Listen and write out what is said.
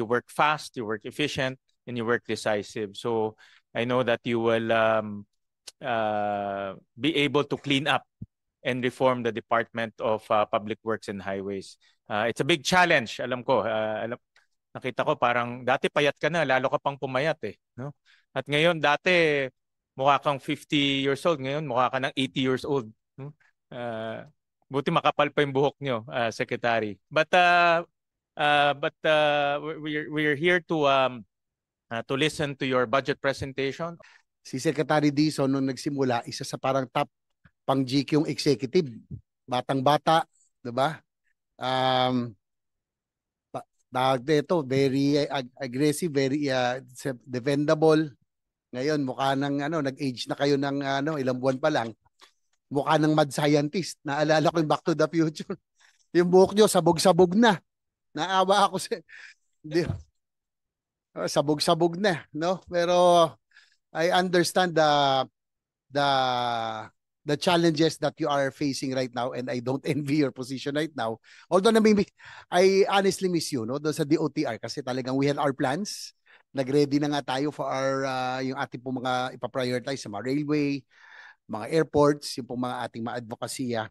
You work fast, you work efficient, and you work decisive. So I know that you will be able to clean up and reform the Department of Public Works and Highways. It's a big challenge, alam ko. Nakita ko parang dati payat ka na, lalo ka pang pumayat eh. No? At ngayon, dati mukha kang 50 years old, ngayon mukha ka ng 80 years old. No? Buti makapal pa yung buhok nyo, Secretary. But we're here to listen to your budget presentation. Si Secretary Dizon nung nagsimula, isa sa parang top pang GQ yung executive. Batang-bata, 'di ba? Dito, very aggressive, very defendable. Ngayon mukha nang nag-age na kayo ng ilang buwan pa lang. Mukha ng mad scientist. Naalala ko yung Back to the Future. Yung buhok nyo sabog-sabog na. Naawa ako sa sabog-sabog na, no? Pero I understand the challenges that you are facing right now, and I don't envy your position right now. Although I honestly miss you, no, doon sa DOTR, kasi talagang we had our plans. Nag-ready na nga tayo for our yung ating pong mga ipaprioritize sa mga railway, mga airports, yung pong mga ating mga advokasya.